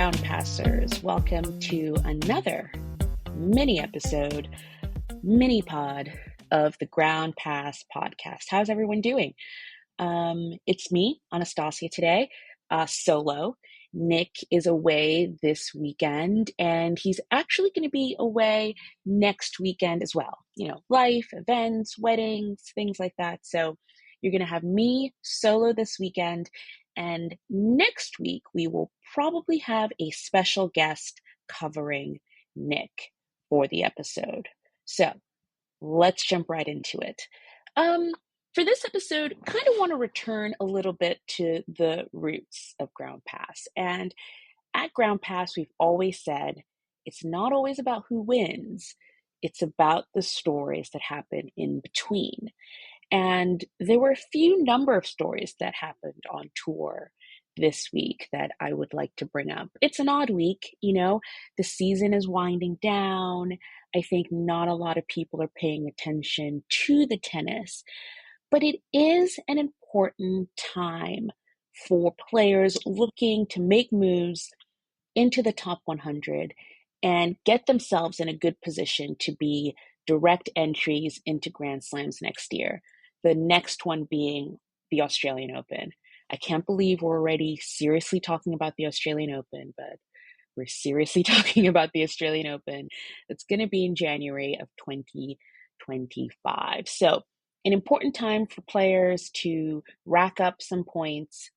Ground Passers. Welcome to another mini episode, mini pod of the Ground Pass podcast. How's everyone doing? It's me, Anastasia, today, solo. Nick is away this weekend, and he's actually going to be away next weekend as well. You know, life, events, weddings, things like that. So you're going to have me solo this weekend, and next week we will probably have a special guest covering Nick for the episode. So let's jump right into it. For this episode, kind of want to return a little bit to the roots of Ground Pass. And at Ground Pass, we've always said it's not always about who wins, it's about the stories that happen in between. And there were a few number of stories that happened on tour this week that I would like to bring up. It's an odd week, you know, the season is winding down. I think not a lot of people are paying attention to the tennis, but it is an important time for players looking to make moves into the top 100 and get themselves in a good position to be direct entries into Grand Slams next year. The next one being the Australian Open. I can't believe we're already seriously talking about the Australian Open, but we're seriously talking about the Australian Open. It's going to be in January of 2025. So an important time for players to rack up some points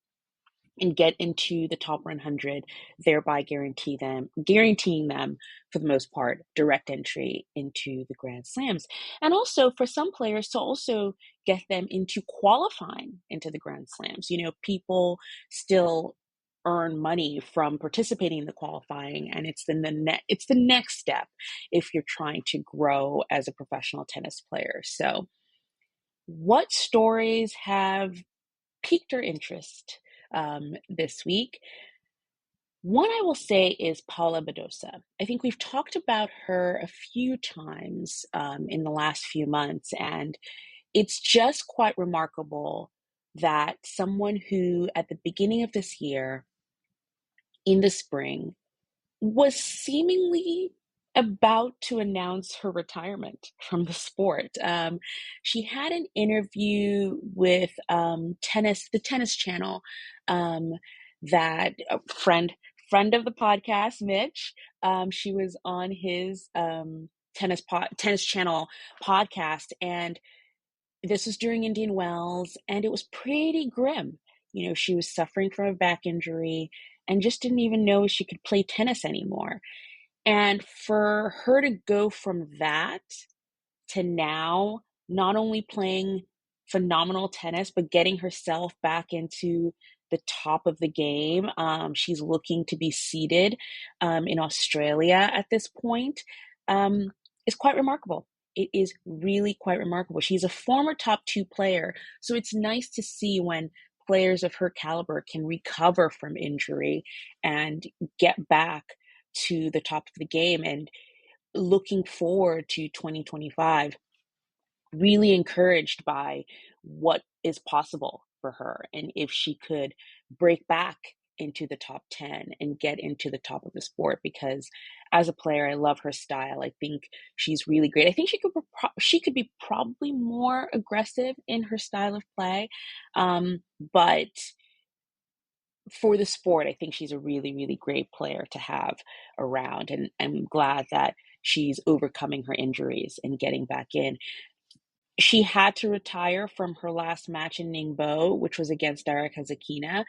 and get into the top 100, thereby guaranteeing them, for the most part, direct entry into the Grand Slams. And also for some players to also get them into qualifying into the Grand Slams. You know, people still earn money from participating in the qualifying, and it's the next step if you're trying to grow as a professional tennis player. So what stories have piqued our interest this week? One I will say is Paula Badosa. I think we've talked about her a few times in the last few months, and it's just quite remarkable that someone who at the beginning of this year, in the spring, was seemingly about to announce her retirement from the sport. She had an interview with the Tennis Channel, that a friend of the podcast, Mitch. She was on his Tennis Channel podcast, and this was during Indian Wells, and it was pretty grim. You know, she was suffering from a back injury and just didn't even know she could play tennis anymore. And for her to go from that to now not only playing phenomenal tennis, but getting herself back into the top of the game. She's looking to be seeded in Australia at this point, is quite remarkable. It is really quite remarkable. She's a former top 2 player, so it's nice to see when players of her caliber can recover from injury and get back to the top of the game. And looking forward to 2025, really encouraged by what is possible for her, and if she could break back into the top 10 and get into the top of the sport. Because as a player, I love her style. I think she's really great. I think she could be probably more aggressive in her style of play, but for the sport, I think she's a really, really great player to have around, and I'm glad that she's overcoming her injuries and getting back in. She had to retire from her last match in Ningbo, which was against Erica Zakina.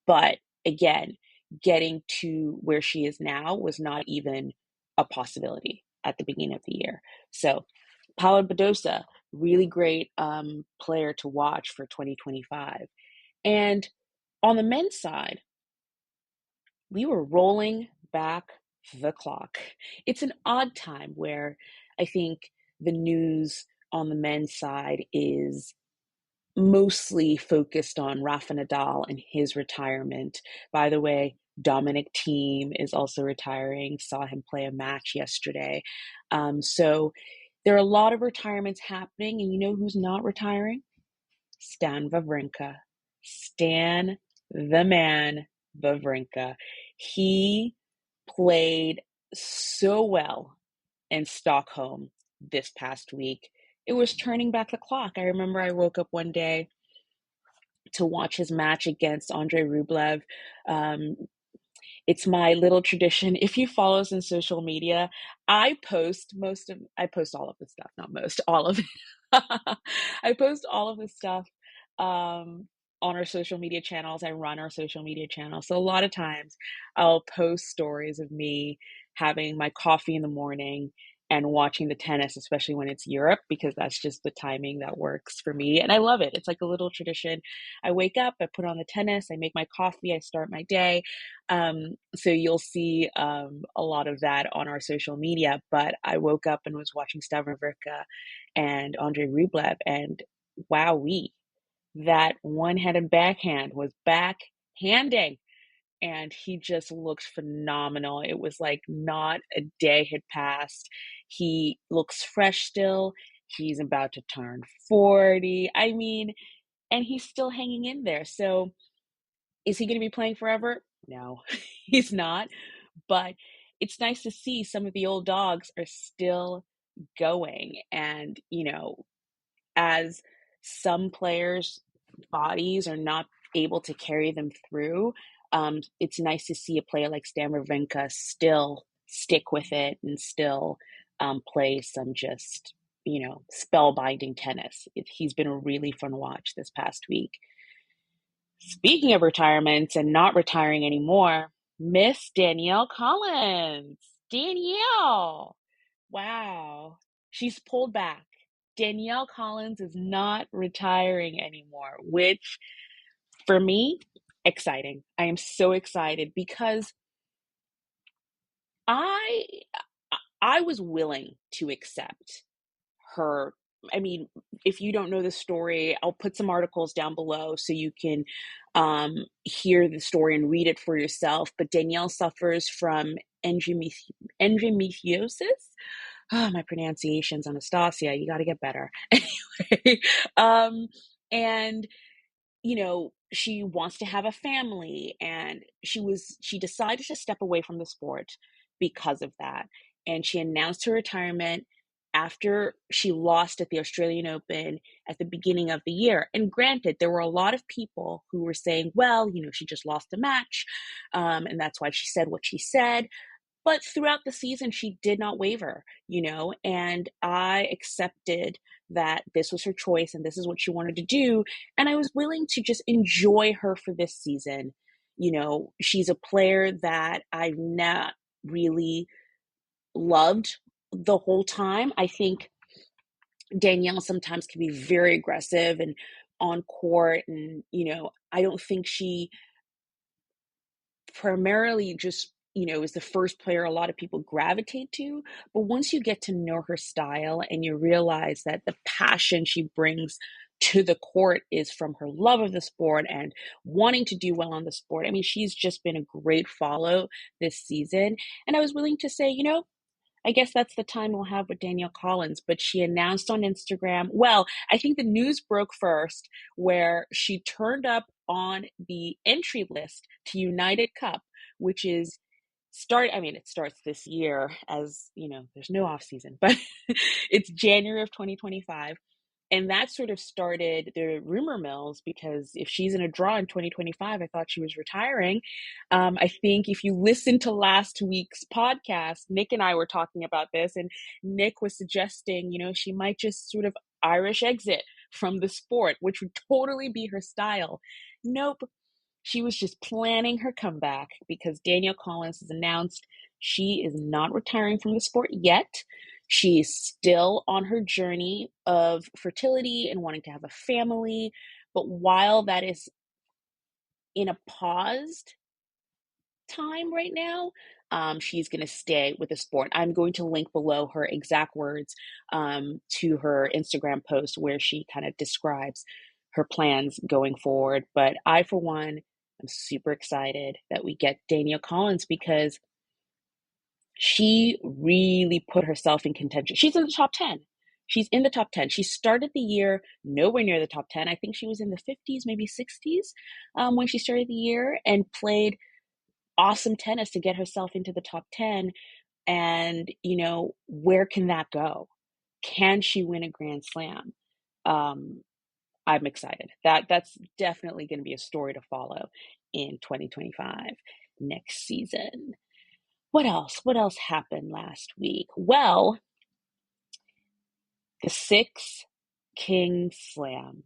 But again, getting to where she is now was not even a possibility at the beginning of the year. So Paula Badosa, really great player to watch for 2025. And on the men's side, we were rolling back the clock. It's an odd time where I think the news on the men's side is mostly focused on Rafa Nadal and his retirement. By the way, Dominic Thiem is also retiring. Saw him play a match yesterday. So there are a lot of retirements happening, and you know who's not retiring? Stan Wawrinka. Stan the man Wawrinka. He played so well in Stockholm this past week. It was turning back the clock. I remember I woke up one day to watch his match against Andrei Rublev. Um, it's my little tradition. If you follow us on social media, I post all of the stuff, not most, all of it. I post all of the stuff um, on our social media channels. I run our social media channel. So a lot of times I'll post stories of me having my coffee in the morning and watching the tennis, especially when it's Europe, because that's just the timing that works for me. And I love it. It's like a little tradition. I wake up, I put on the tennis, I make my coffee, I start my day. So you'll see a lot of that on our social media. But I woke up and was watching Wawrinka and Andrei Rublev, and wowee, that one-handed backhand was backhanding, and he just looked phenomenal. It was like not a day had passed. He looks fresh still. He's about to turn 40. I mean, and he's still hanging in there. So is he going to be playing forever? No, he's not. But it's nice to see some of the old dogs are still going. And, as some players' bodies are not able to carry them through, it's nice to see a player like Stan Wawrinka still stick with it and still play some just, spellbinding tennis. He's been a really fun watch this past week. Speaking of retirements and not retiring anymore, Miss Danielle Collins. Danielle. Wow. She's pulled back. Danielle Collins is not retiring anymore, which for me, exciting. I am so excited because I I was willing to accept her. I mean, if you don't know the story, I'll put some articles down below so you can hear the story and read it for yourself. But Danielle suffers from endometriosis. Oh, my pronunciation's Anastasia. You got to get better. Anyway, and she wants to have a family, and she decided to step away from the sport because of that. And she announced her retirement after she lost at the Australian Open at the beginning of the year. And granted, there were a lot of people who were saying, well, she just lost a match, and that's why she said what she said. But throughout the season, she did not waver, and I accepted that this was her choice and this is what she wanted to do. And I was willing to just enjoy her for this season. She's a player that I've not really loved the whole time. I think Danielle sometimes can be very aggressive and on court. And, I don't think she primarily just is the first player a lot of people gravitate to. But once you get to know her style and you realize that the passion she brings to the court is from her love of the sport and wanting to do well on the sport, I mean, she's just been a great follow this season. And I was willing to say, I guess that's the time we'll have with Danielle Collins. But she announced on Instagram, well, I think the news broke first, where she turned up on the entry list to United Cup, which is it starts this year, as there's no off season, but it's January of 2025. And that sort of started the rumor mills, because if she's in a draw in 2025, I thought she was retiring. I think if you listen to last week's podcast, Nick and I were talking about this, and Nick was suggesting, she might just sort of Irish exit from the sport, which would totally be her style. Nope. She was just planning her comeback, because Danielle Collins has announced she is not retiring from the sport yet. She's still on her journey of fertility and wanting to have a family. But while that is in a paused time right now, she's going to stay with the sport. I'm going to link below her exact words to her Instagram post, where she kind of describes her plans going forward. But I, for one, I'm super excited that we get Danielle Collins, because she really put herself in contention. She's in the top 10. She's in the top 10. She started the year nowhere near the top 10. I think she was in the 50s, maybe 60s when she started the year, and played awesome tennis to get herself into the top 10. And, where can that go? Can she win a Grand Slam? Um, I'm excited. That's definitely going to be a story to follow in 2025 next season. What else? What else happened last week? Well, the Six Kings Slam.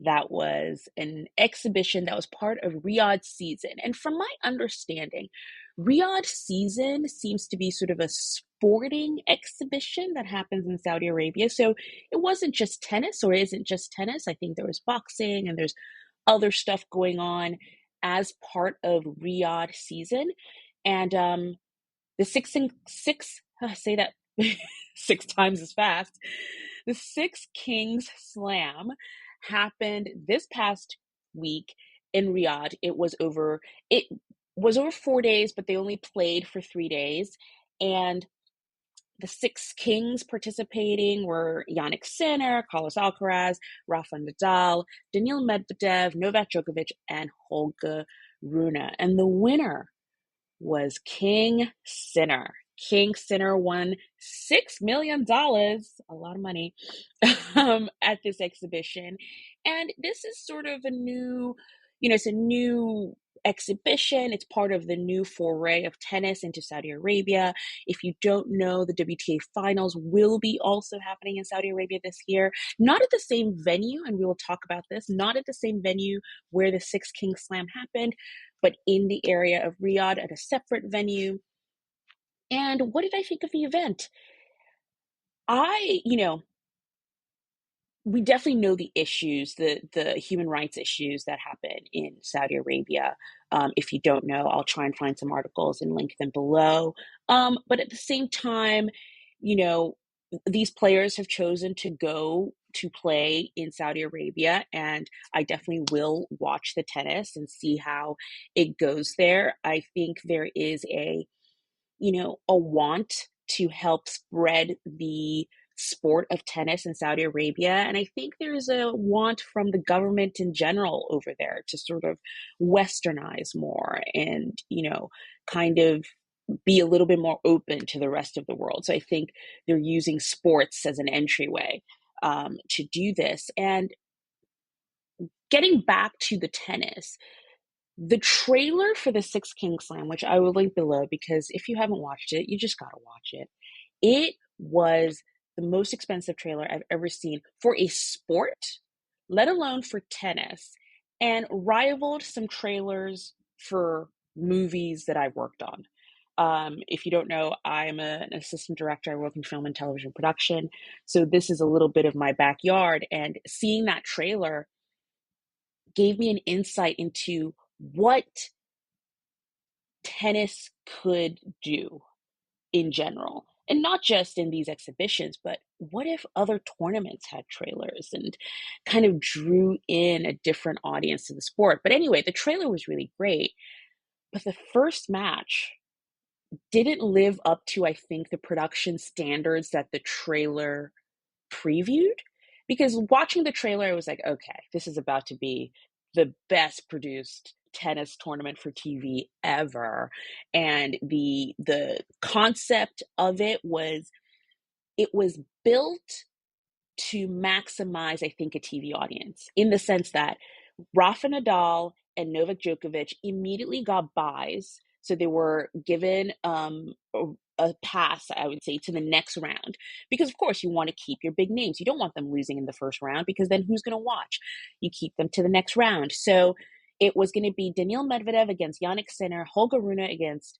That was an exhibition that was part of Riyadh season. And from my understanding, Riyadh season seems to be sort of a sporting exhibition that happens in Saudi Arabia. So it wasn't just tennis, or isn't just tennis. I think there was boxing and there's other stuff going on as part of Riyadh season. And the say that six times as fast. The Six Kings Slam happened this past week in Riyadh. It was over 4 days, but they only played for 3 days. And the Six Kings participating were Yannick Sinner, Carlos Alcaraz, Rafa Nadal, Daniil Medvedev, Novak Djokovic, and Holger Rune. And the winner was King Sinner. King Sinner won $6 million, a lot of money, at this exhibition. And this is sort of it's a new exhibition. It's part of the new foray of tennis into Saudi Arabia. If you don't know, the WTA finals will be also happening in Saudi Arabia this year. Not at the same venue, and we will talk about this, not at the same venue where the Six Kings Slam happened, but in the area of Riyadh at a separate venue. And what did I think of the event? I, you know, we definitely know the issues, the human rights issues that happen in Saudi Arabia. If you don't know, I'll try and find some articles and link them below. But at the same time, you know, these players have chosen to go to play in Saudi Arabia, and I definitely will watch the tennis and see how it goes there. I think there is a want to help spread the sport of tennis in Saudi Arabia. And I think there's a want from the government in general over there to sort of westernize more and, kind of be a little bit more open to the rest of the world. So I think they're using sports as an entryway to do this. And getting back to the tennis, the trailer for the Six Kings Slam, which I will link below, because if you haven't watched it, you just got to watch it. It was the most expensive trailer I've ever seen for a sport, let alone for tennis, and rivaled some trailers for movies that I've worked on. If you don't know, I'm an assistant director. I work in film and television production. So this is a little bit of my backyard. And seeing that trailer gave me an insight into what tennis could do in general. And not just in these exhibitions, but what if other tournaments had trailers and kind of drew in a different audience to the sport? But anyway, the trailer was really great. But the first match didn't live up to, I think, the production standards that the trailer previewed. Because watching the trailer, I was like, okay, this is about to be the best produced tennis tournament for TV ever. And the concept of it was built to maximize, I think, a TV audience, in the sense that Rafa Nadal and Novak Djokovic immediately got buys. So they were given a pass, I would say, to the next round. Because, of course, you want to keep your big names. You don't want them losing in the first round, because then who's going to watch? You keep them to the next round. So it was going to be Daniil Medvedev against Yannick Sinner, Holger Rune against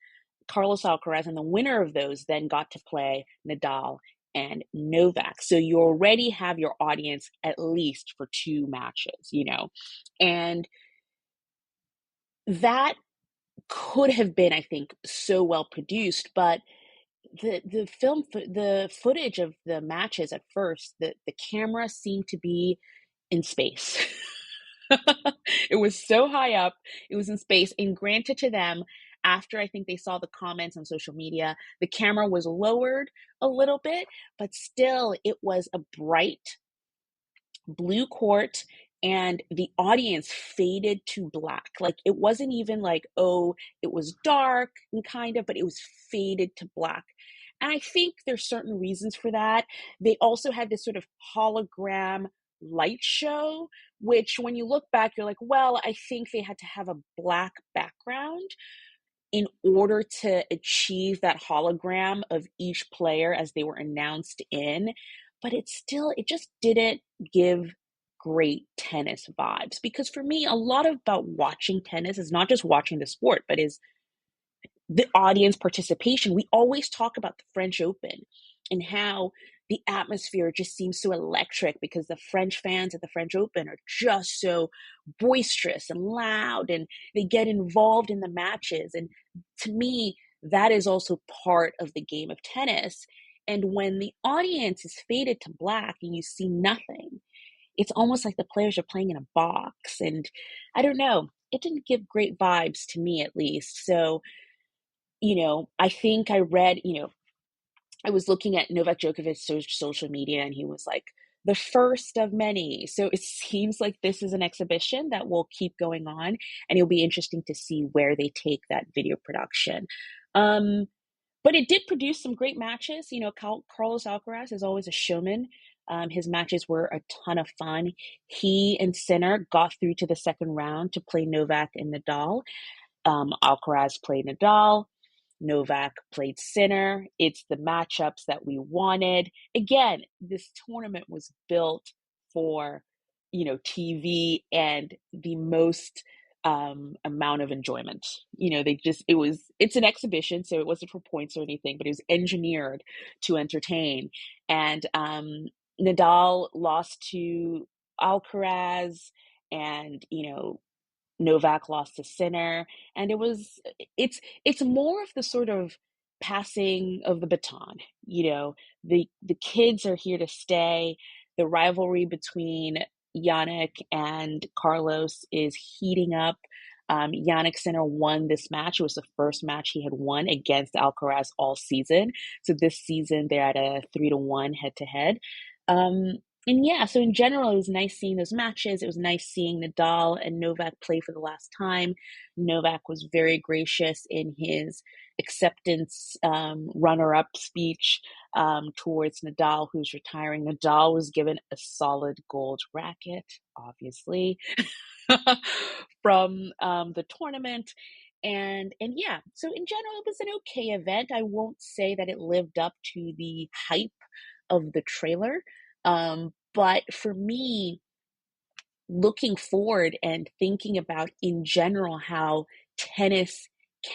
Carlos Alcaraz, and the winner of those then got to play Nadal and Novak. So you already have your audience at least for two matches, and that could have been, I think, so well produced. But the footage of the matches at first, the camera seemed to be in space. It was so high up, it was in space. And granted, to them, after I think they saw the comments on social media, the camera was lowered a little bit, but still it was a bright blue court and the audience faded to black. Like it wasn't even like, oh, it was dark and kind of, but it was faded to black. And I think there's certain reasons for that. They also had this sort of hologram light show, which when you look back, you're like, well, I think they had to have a black background in order to achieve that hologram of each player as they were announced in. But it just didn't give great tennis vibes. Because for me, a lot about watching tennis is not just watching the sport, but is the audience participation. We always talk about the French Open and how the atmosphere just seems so electric because the French fans at the French Open are just so boisterous and loud, and they get involved in the matches. And to me, that is also part of the game of tennis. And when the audience is faded to black and you see nothing, it's almost like the players are playing in a box. And I don't know, it didn't give great vibes to me, at least. So I think I read, I was looking at Novak Djokovic's social media, and he was like, the first of many. So it seems like this is an exhibition that will keep going on, and it'll be interesting to see where they take that video production. But it did produce some great matches. Carlos Alcaraz is always a showman. His matches were a ton of fun. He and Sinner got through to the second round to play Novak and Nadal. Alcaraz played Nadal. Novak played Sinner. It's the matchups that we wanted. Again, this tournament was built for, TV and the most amount of enjoyment. It's an exhibition, so it wasn't for points or anything, but it was engineered to entertain. And Nadal lost to Alcaraz, and, Novak lost to Sinner, and it's more of the sort of passing of the baton. The kids are here to stay. The rivalry between Yannick and Carlos is heating up. Yannick Sinner won this match. It was the first match he had won against Alcaraz all season. So this season they're at a 3-1 head to head. And yeah, so in general, it was nice seeing those matches. It was nice seeing Nadal and Novak play for the last time. Novak was very gracious in his acceptance runner-up speech towards Nadal, who's retiring. Nadal was given a solid gold racket, obviously, from the tournament. And yeah, so in general, it was an okay event. I won't say that it lived up to the hype of the trailer. But for me, looking forward and thinking about in general how tennis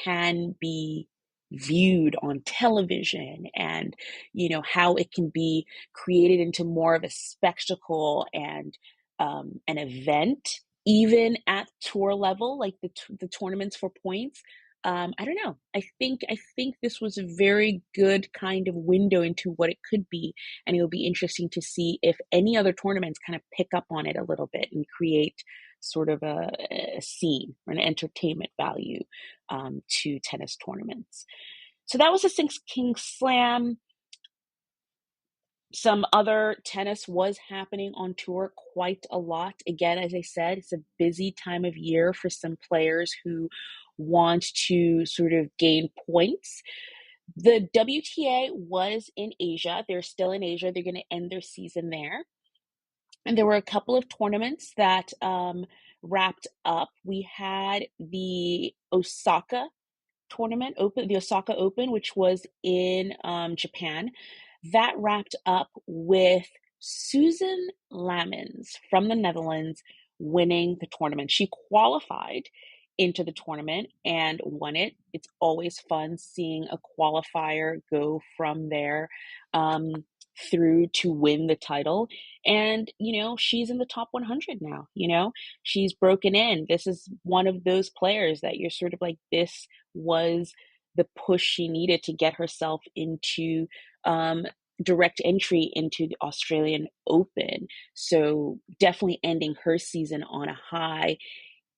can be viewed on television, and how it can be created into more of a spectacle and an event, even at tour level, like the tournaments for points. I don't know. I think this was a very good kind of window into what it could be, and it'll be interesting to see if any other tournaments kind of pick up on it a little bit and create sort of a scene or an entertainment value to tennis tournaments. So that was the Six Kings Slam. Some other tennis was happening on tour quite a lot. Again, as I said, it's a busy time of year for some players who want to sort of gain points. The WTA was in Asia. They're still in Asia. They're going to end their season there. And there were a couple of tournaments that wrapped up. We had the Osaka tournament open, the Osaka Open, which was in Japan. That wrapped up with Susan Lamens from the Netherlands winning the tournament. She qualified into the tournament and won it. It's always fun seeing a qualifier go from there through to win the title. And, she's in the top 100 now. She's broken in. This is one of those players that you're sort of like, this was the push she needed to get herself into direct entry into the Australian Open. So definitely ending her season on a high.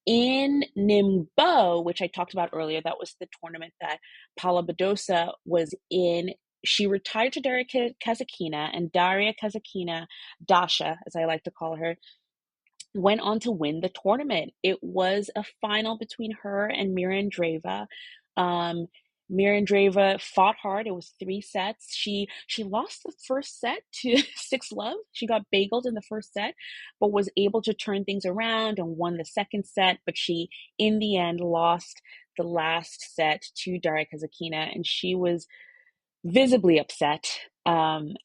In Ningbo, which I talked about earlier, that was the tournament that Paula Badosa was in. She retired to Daria Kasatkina, and Daria Kasatkina, Dasha, as I like to call her, went on to win the tournament. It was a final between her and Mira Andreeva. Um, Mira Andreeva fought hard. It was 3 sets. She lost the first set to 6-love. She got bageled in the first set, but was able to turn things around and won the second set. But she, in the end, lost the last set to Daria Kasatkina, and she was visibly upset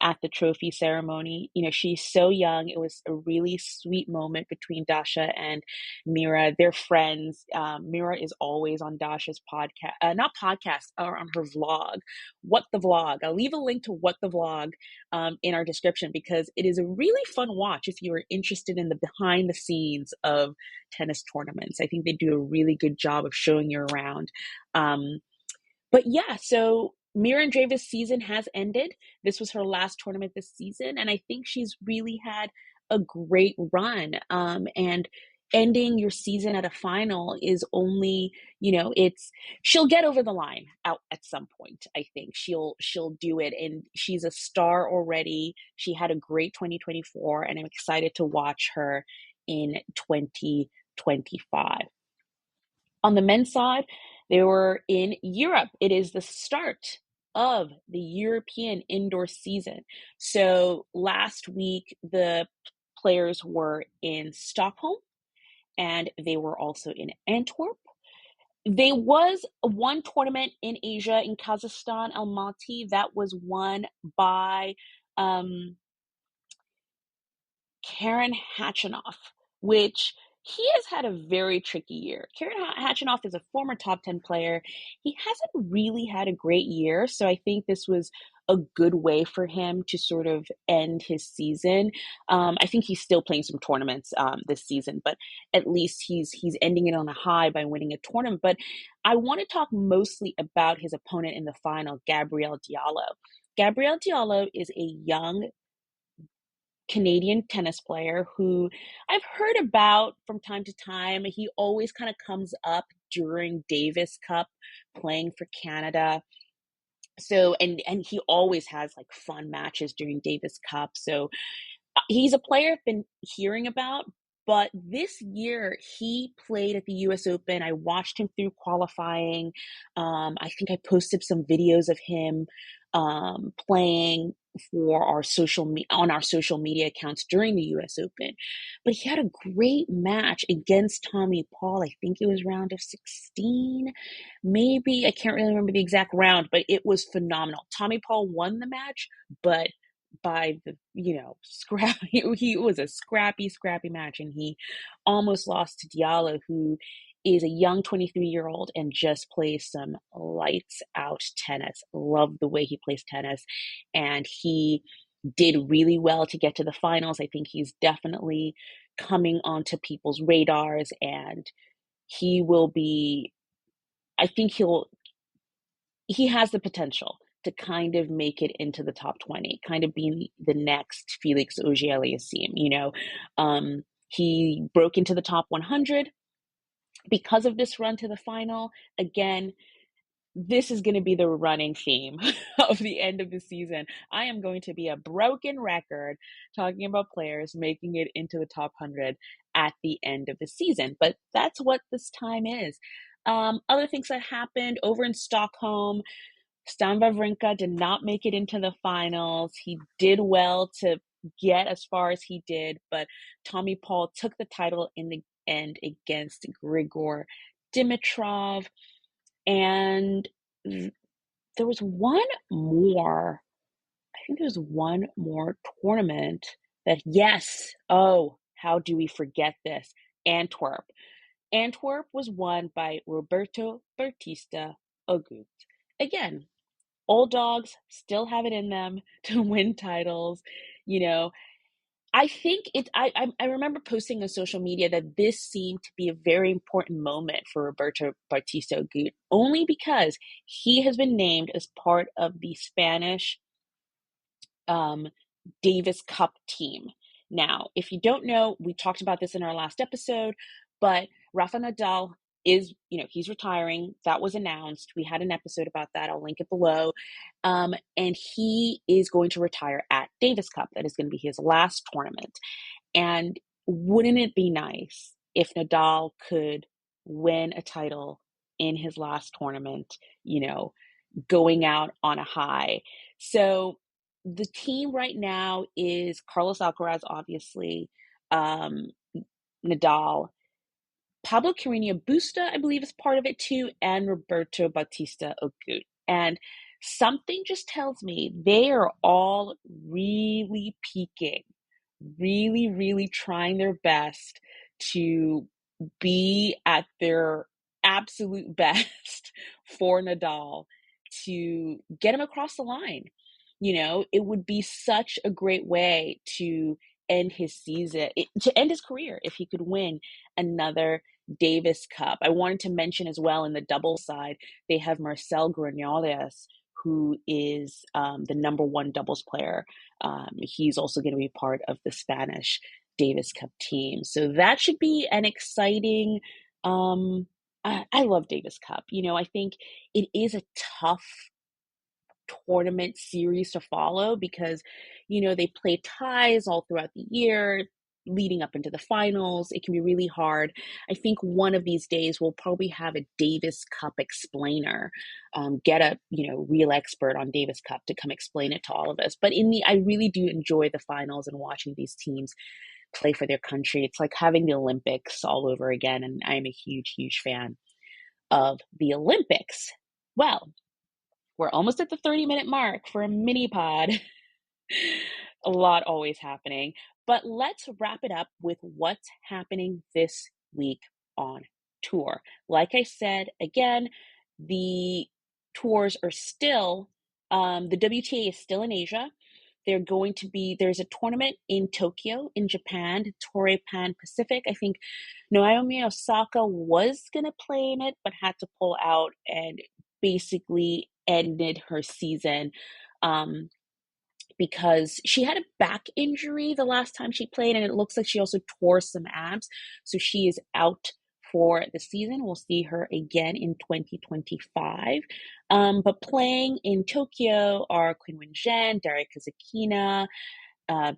at the trophy ceremony. You know, she's so young. It was a really sweet moment between Dasha and Mira. They're friends. Mira is always on Dasha's podcast, not podcast, or on her vlog. What the Vlog. I'll leave a link to What the Vlog in our description, because it is a really fun watch if you are interested in the behind the scenes of tennis tournaments. I think they do a really good job of showing you around. But yeah, so Mira Andreeva's season has ended. This was her last tournament this season, and I think she's really had a great run. And ending your season at a final is only, she'll get over the line out at some point. I think she'll do it, and she's a star already. She had a great 2024, and I'm excited to watch her in 2025. On the men's side, they were in Europe. It is the start of the European indoor season. So last week, the players were in Stockholm and they were also in Antwerp. There was one tournament in Asia, in Kazakhstan, Almaty, that was won by Karen Khachanov, which he has had a very tricky year. Karen Khachanov is a former top 10 player. He hasn't really had a great year, so I think this was a good way for him to sort of end his season. I think he's still playing some tournaments this season, but at least he's ending it on a high by winning a tournament. But I want to talk mostly about his opponent in the final, Gabriel Diallo. Gabriel Diallo is a young Canadian tennis player who I've heard about from time to time. He always kind of comes up during Davis Cup playing for Canada. So and he always has like fun matches during Davis Cup. So he's a player I've been hearing about, but this year he played at the US Open. I watched him through qualifying. I think I posted some videos of him playing for on our social media accounts during the US Open. But he had a great match against Tommy Paul. I think it was round of 16, maybe. I can't really remember the exact round, but it was phenomenal. Tommy Paul won the match, but by the scrap he was a scrappy match, and he almost lost to Diallo, who is a young 23-year-old and just plays some lights out tennis. Love the way he plays tennis, and he did really well to get to the finals. I think he's definitely coming onto people's radars, and he will be I think he has the potential to kind of make it into the top 20, kind of being the next Felix Auger-Aliassime. He broke into the top 100 because of this run to the final. Again, this is going to be the running theme of the end of the season. I am going to be a broken record talking about players making it into the top 100 at the end of the season, but that's what this time is. Other things that happened over in Stockholm: Stan Wawrinka did not make it into the finals. He did well to get as far as he did, but Tommy Paul took the title in the end against Grigor Dimitrov. And there was one more, I think there was one more tournament that, yes, oh, how do we forget this? Antwerp. Antwerp was won by Roberto Bautista Agut. Again, old dogs still have it in them to win titles. I think I remember posting on social media that this seemed to be a very important moment for Roberto Bautista Agut, only because he has been named as part of the Spanish Davis Cup team. Now, if you don't know, we talked about this in our last episode, but Rafa Nadal he's retiring. That was announced. We had an episode about that. I'll link it below. And he is going to retire at Davis Cup. That is going to be his last tournament. And wouldn't it be nice if Nadal could win a title in his last tournament, going out on a high? So the team right now is Carlos Alcaraz, obviously, um, Nadal, Pablo Carreño Busta, I believe, is part of it too, and Roberto Bautista Agut. And something just tells me they are all really peaking, really, really trying their best to be at their absolute best for Nadal to get him across the line. It would be such a great way to end his season, to end his career if he could win another Davis Cup. I wanted to mention as well in the double side, they have Marcel Granollers, who is the number one doubles player. He's also going to be part of the Spanish Davis Cup team. So that should be an exciting. I love Davis Cup. I think it is a tough tournament series to follow because, they play ties all throughout the year leading up into the finals. It can be really hard. I think one of these days we'll probably have a Davis Cup explainer, get a, real expert on Davis Cup to come explain it to all of us. But I really do enjoy the finals and watching these teams play for their country. It's like having the Olympics all over again. And I'm a huge, huge fan of the Olympics. Well, we're almost at the 30-minute mark for a mini pod. A lot always happening. But let's wrap it up with what's happening this week on tour. Like I said, again, the tours are still, the WTA is still in Asia. There's a tournament in Tokyo, in Japan, Torrey Pan Pacific. I think Naomi Osaka was going to play in it, but had to pull out and basically ended her season because she had a back injury the last time she played, and it looks like she also tore some abs. So she is out for the season. We'll see her again in 2025. But playing in Tokyo are Qinwen Zheng, Daria Kazatkina,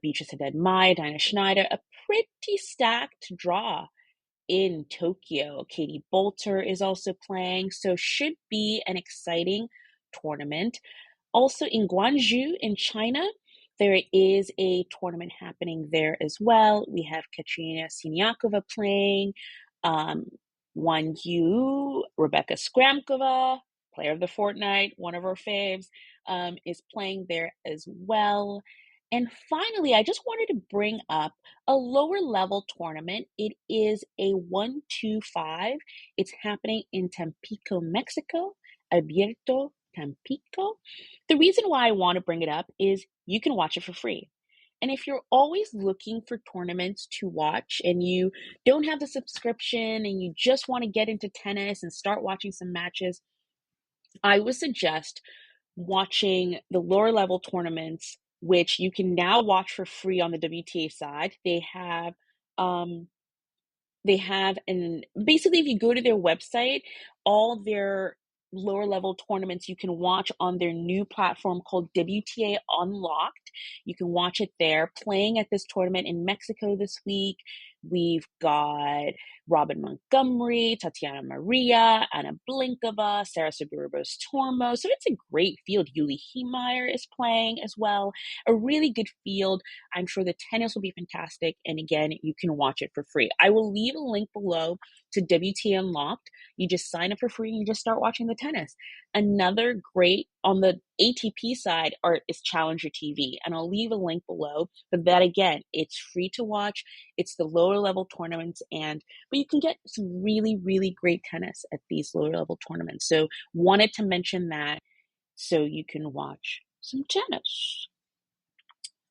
Beatrice Haddad Maia, Dinah Schneider, a pretty stacked draw in Tokyo. Katie Bolter is also playing, so should be an exciting tournament. Also in Guangzhou in China, there is a tournament happening there as well. We have Katerina Siniakova playing, Wan Yu, Rebecca Skramkova, player of the fortnight, one of our faves, is playing there as well. And finally, I just wanted to bring up a lower level tournament. It is a 1-2-5. It's happening in Tampico, Mexico, Abierto Tampico. The reason why I want to bring it up is you can watch it for free. And if you're always looking for tournaments to watch and you don't have the subscription and you just want to get into tennis and start watching some matches, I would suggest watching the lower level tournaments, which you can now watch for free on the WTA side. Um, and basically if you go to their website, all their lower level tournaments you can watch on their new platform called WTA Unlocked. You can watch it there. Playing at this tournament in Mexico this week, we've got Robin Montgomery, Tatiana Maria, Anna Blinkova, Sarah Saburabos Tormo. So it's a great field. Yuli Heemeyer is playing as well. A really good field. I'm sure the tennis will be fantastic. And again, you can watch it for free. I will leave a link below to WTA Unlocked. You just sign up for free and you just start watching the tennis. Another great on the ATP side is Challenger TV. And I'll leave a link below. But that again, it's free to watch. It's the lower level tournaments, but you can get some really, really great tennis at these lower level tournaments. So wanted to mention that so you can watch some tennis.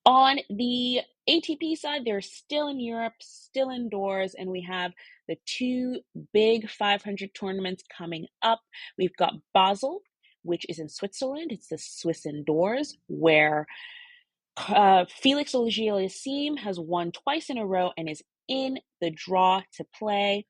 On the ATP side, they're still in Europe, still indoors, and we have the two big 500 tournaments coming up. We've got Basel, which is in Switzerland. It's the Swiss indoors, where Felix Auger-Aliassime has won twice in a row and is in the draw to play.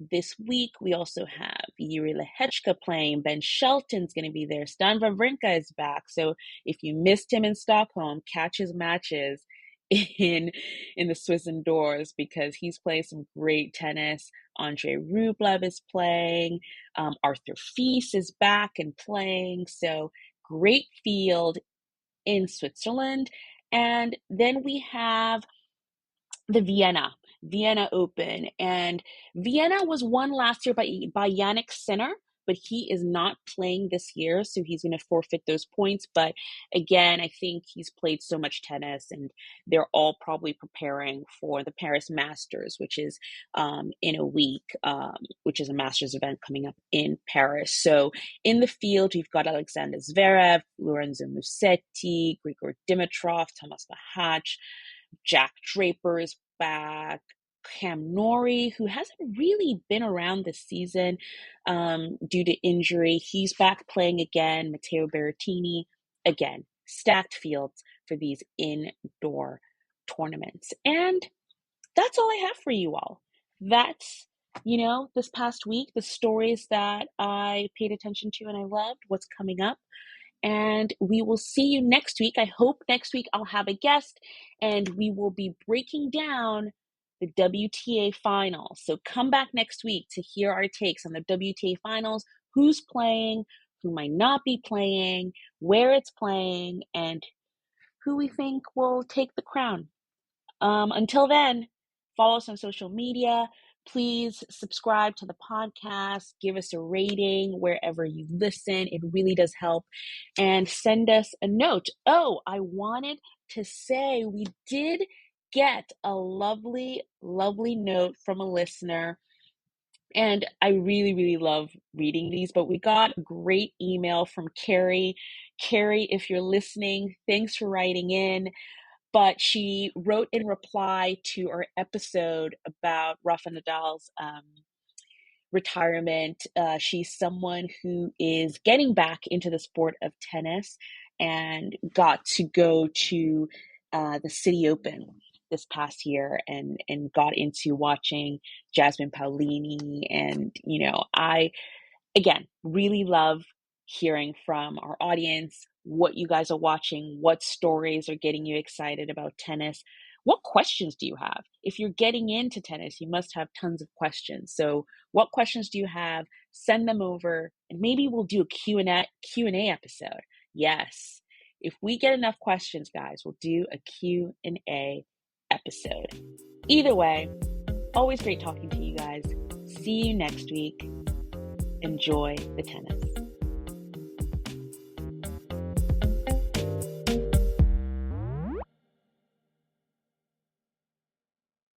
This week, we also have Yuri Lehechka playing. Ben Shelton's going to be there. Stan Wawrinka is back. So if you missed him in Stockholm, catch his matches in the Swiss indoors because he's playing some great tennis. Andre Rublev is playing. Arthur Fils is back and playing. So great field in Switzerland. And then we have the Vienna Open. And Vienna was won last year by Yannick Sinner, but he is not playing this year, so he's going to forfeit those points. But again, I think he's played so much tennis, and they're all probably preparing for the Paris Masters, which is in a week, which is a Masters event coming up in Paris. So in the field, we've got Alexander Zverev, Lorenzo Musetti, Grigor Dimitrov, Thomas Bach, Jack Draper is back. Cam Norrie, who hasn't really been around this season due to injury, he's back playing again. Matteo Berrettini, again, stacked fields for these indoor tournaments. And that's all I have for you all. That's, this past week, the stories that I paid attention to and I loved, what's coming up. And we will see you next week. I hope next week I'll have a guest and we will be breaking down the WTA finals. So come back next week to hear our takes on the WTA finals, who's playing, who might not be playing, where it's playing, and who we think will take the crown. Until then, follow us on social media. Please subscribe to the podcast, give us a rating wherever you listen. It really does help. And send us a note. Oh, I wanted to say we did get a lovely, lovely note from a listener. And I really, really love reading these, but we got a great email from Carrie. Carrie, if you're listening, thanks for writing in. But she wrote in reply to our episode about Rafa Nadal's retirement. She's someone who is getting back into the sport of tennis and got to go to the City Open this past year and got into watching Jasmine Paolini. And, I, again, really love hearing from our audience, what you guys are watching, what stories are getting you excited about tennis. What questions do you have? If you're getting into tennis, you must have tons of questions. So what questions do you have? Send them over and maybe we'll do a Q&A episode. Yes. If we get enough questions, guys, we'll do a Q&A episode. Either way, always great talking to you guys. See you next week. Enjoy the tennis.